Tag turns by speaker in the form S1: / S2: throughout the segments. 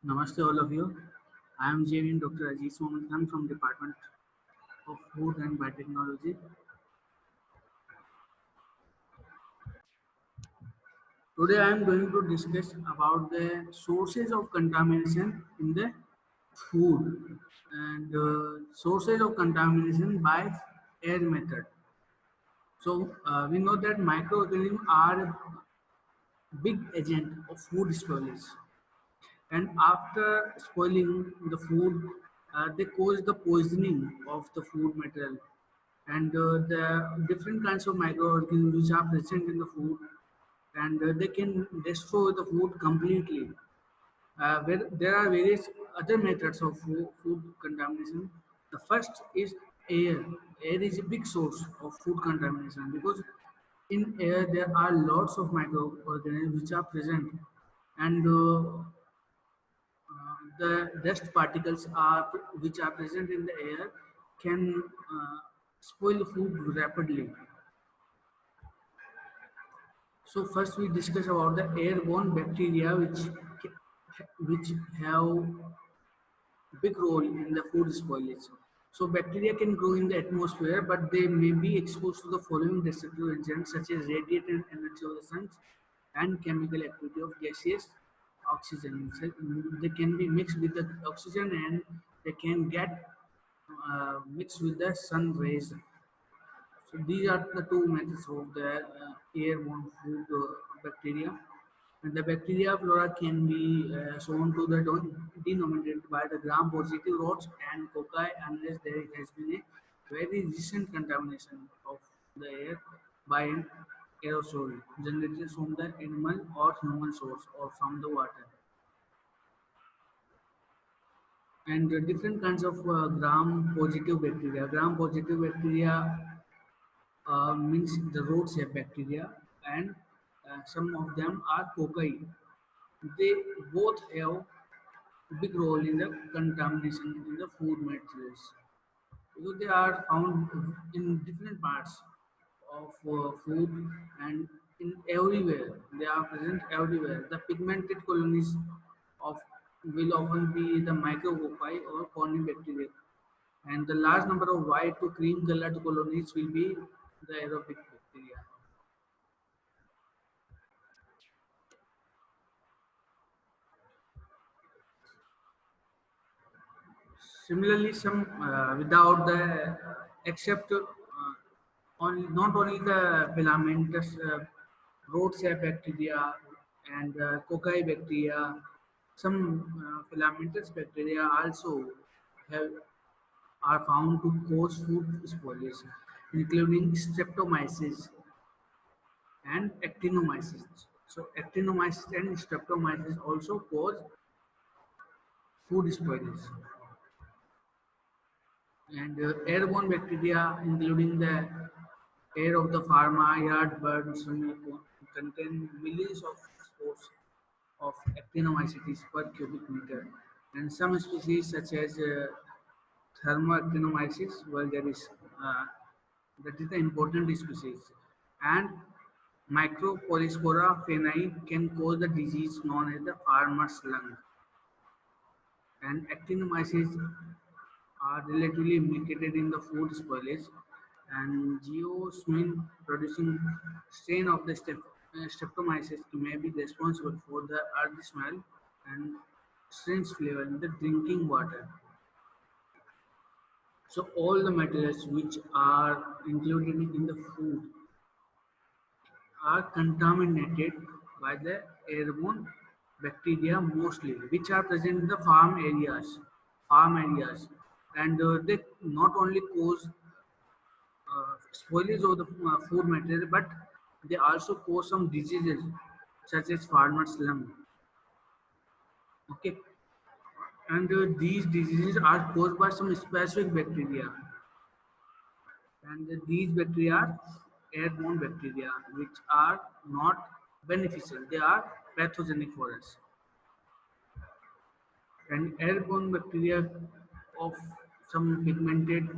S1: Namaste all of you. I am JVN Dr. Aziz Mohammed Khan from Department of Food and Biotechnology. Today I am going to discuss about the sources of contamination in the food and sources of contamination by air method. We know that microorganisms are a big agent of food spoilage, and after spoiling the food, they cause the poisoning of the food material, and the different kinds of microorganisms which are present in the food, and they can destroy the food completely. Where there are various other methods of food contamination. The first is air. Air is a big source of food contamination because in air there are lots of microorganisms which are present, and the dust particles are which are present in the air can spoil food rapidly. So first we discuss about the airborne bacteria which have big role in the food spoilage. So bacteria can grow in the atmosphere, but they may be exposed to the following destructive agents such as radiated energy of the sun and chemical activity of gaseous oxygen. So, they can be mixed with the oxygen and they can get mixed with the sun rays. So these are the two methods of the airborne food bacteria. And the bacteria flora can be shown to the denominated by the gram-positive rods and cocci unless there has been a very recent contamination of the air by an aerosol generated from the animal or human source or from the water. And different kinds of gram-positive bacteria. Gram-positive bacteria means the root shape bacteria, and some of them are cocci. They both have big role in the contamination in the food materials because they are found in different parts of food and in everywhere. They are present everywhere. The pigmented colonies of will often be the micrococci or corynebacteria, and the large number of white to cream colored colonies will be the aerobic bacteria. Similarly, some without the except not only the filamentous roadside bacteria and cocci bacteria, some filamentous bacteria also have are found to cause food spoilage, including streptomyces and actinomyces. So actinomyces and streptomyces also cause food spoilage. And airborne bacteria, including the air of the pharma, yardbirds, contain millions of spores of actinomycetes per cubic meter. And some species, such as thermoactinomyces, well, that is the important species. And Micropolyspora feni can cause the disease known as the farmer's lung. And actinomyces are relatively implicated in the food spoilage, and geosmin producing strain of the streptomyces may be responsible for the earthy smell and strange flavor in the drinking water. So all the materials which are included in the food are contaminated by the airborne bacteria mostly, which are present in the farm areas, and they not only cause spoilage of the food material, but they also cause some diseases such as farmer's lung. Okay, and these diseases are caused by some specific bacteria, and these bacteria are airborne bacteria, which are not beneficial. They are pathogenic for us. And airborne bacteria of some pigmented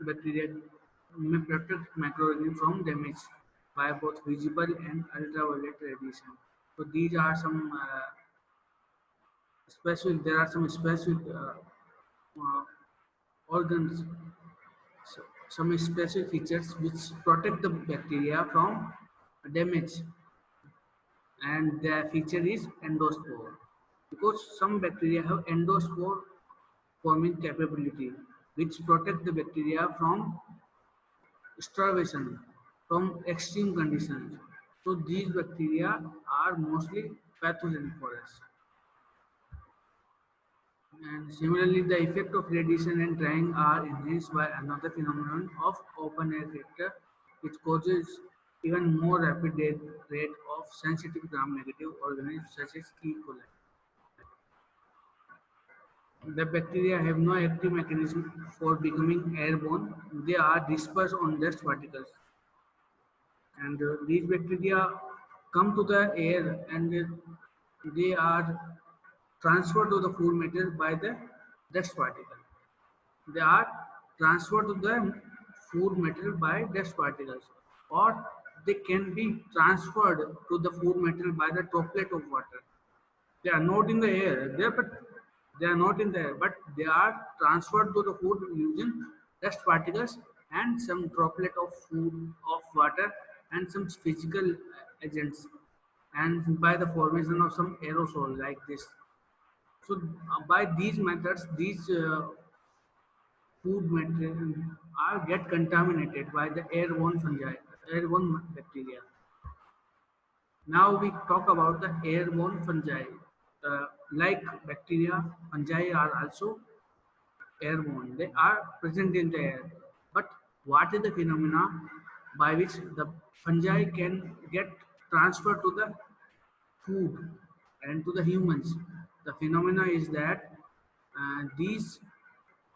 S1: bacteria may protect microorganisms from damage by both visible and ultraviolet radiation. So these are some specific. There are some specific uh, organs, so some specific features which protect the bacteria from damage, and the feature is endospore, because some bacteria have endospore forming capability, which protect the bacteria from starvation, from extreme conditions. So these bacteria are mostly pathogenic for us. And similarly, the effect of radiation and drying are enhanced by another phenomenon of open air factor, which causes even more rapid death rate of sensitive gram-negative organisms such as E. coli. The bacteria have no active mechanism for becoming airborne. They are dispersed on dust particles, and these bacteria come to the air, and they are transferred to the food material by the dust particle. They are transferred to the food material by dust particles, or they can be transferred to the food material by the droplet of water. They are not in the air there, but they are not in the air, but they are transferred to the food using dust particles and some droplet of food, of water, and some physical agents, and by the formation of some aerosol like this. So by these methods, these food material are get contaminated by the airborne fungi, airborne bacteria. Now we talk about the airborne fungi. Like bacteria, fungi are also airborne. They are present in the air. But what is the phenomena by which the fungi can get transferred to the food and to the humans? The phenomena is that these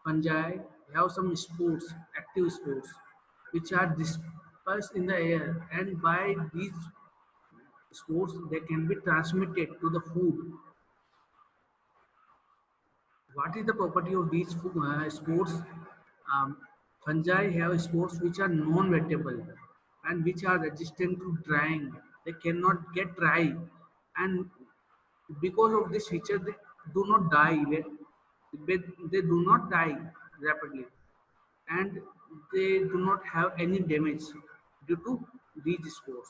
S1: fungi have some spores, active spores, which are dispersed in the air, and by these spores they can be transmitted to the food. What is the property of these spores? Um, Fungi have spores which are non-wettable and which are resistant to drying. They cannot get dry, and because of this feature, they do not die. They do not die rapidly, and they do not have any damage due to these spores.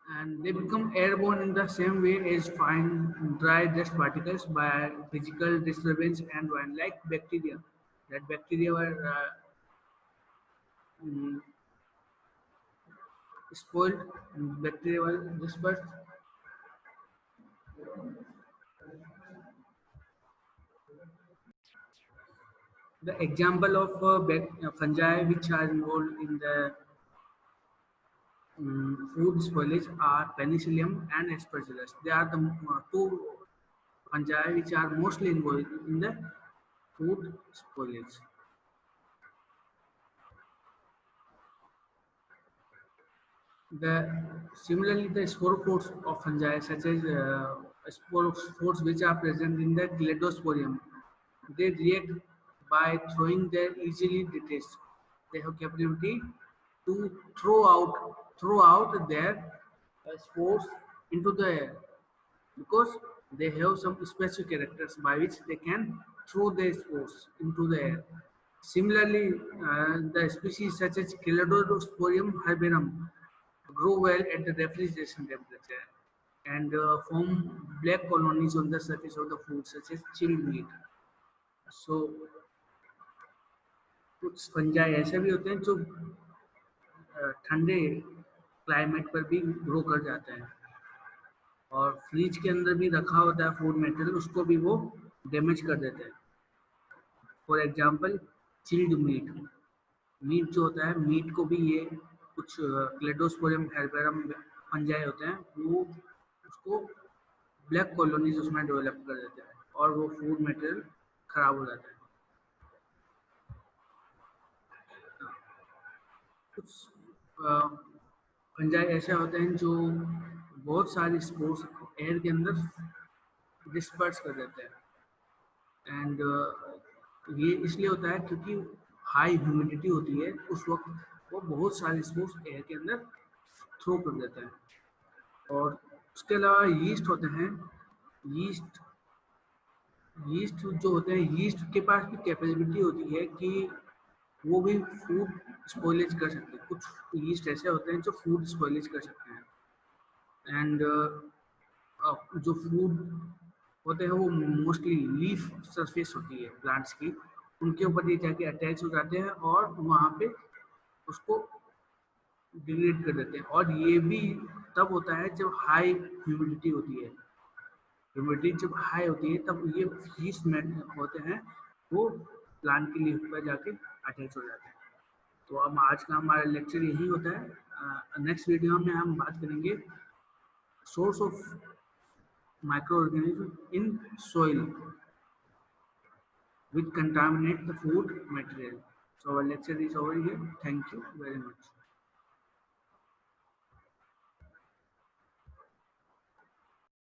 S1: And they become airborne in the same way as fine dry dust particles by physical disturbance and when like bacteria. That bacteria were mm, spoiled, bacteria were dispersed. The example of fungi which are involved in the food spoilage are penicillium and aspergillus. They are the two fungi which are mostly involved in the food spoilage. The similarly the sporophores of fungi such as sporophores which are present in the Cladosporium, they react by throwing their easily detached. They have capability to throw out their spores into the air, because they have some special characters by which they can throw their spores into the air. Similarly, the species such as Cheladosporium herbarum grow well at the refrigeration temperature and form black colonies on the surface of the food, such as chilled meat. So कुछ fungi ऐसे भी होते हैं जो ठंडे climate पर भी grow कर जाते हैं, और फ्रिज के अंदर भी रखा होता है फूड मटेरियल, उसको भी वो डैमेज कर देते हैं. For example chilled meat. Meat जो होता है, मीट को भी ये कुछ क्लेडोस्पोरियम हेर्बेरम फंजाई होते हैं, वो उसको ब्लैक कॉलोनीज उसमें डेवलप कर देते हैं और वो फूड मटेरियल खराब हो जाता है. कुछ फंजाई ऐसे होते हैं जो बहुत सारी स्पोर्स एयर के अंदर डिस्पर्स कर देते हैं, एंड ये इसलिए होता है क्योंकि हाई ह्यूमिडिटी होती है उस वक्त, वो बहुत सारे स्पोर्स एयर के अंदर थ्रो कर देते हैं, और उसके अलावा यीस्ट होते हैं। यीस्ट यीस्ट जो होते हैं, यीस्ट के पास भी कैपेबिलिटी होती है कि वो भी फूड स्पॉइलेज कर सकते हैं। कुछ यीस्ट ऐसे होते हैं जो फूड स्पॉइलेज कर सकते हैं। एंड जो फूड होते हैं वो मोस्टली लीफ सरफेस होती है प्लांट्स की, उनके ऊपर ये जाके अटैच हो जाते हैं और वहाँ पे उसको डिग्रेड कर देते हैं। और ये भी तब होता है जब हाई ह्यूमिडिटी होती है। ह्यूमिडिटी जब हाई होती है तब ये यीस्ट होते हैं वो प्लांट की लीफ पर जाके अटैच हो जाते हैं। तो अब आज का हमारा लेक्चर यही होता है। नेक्स्ट वीडियो में हम बात करेंगे source of microorganism in soil which contaminate the food material. So our lecture is over here. Thank you very much.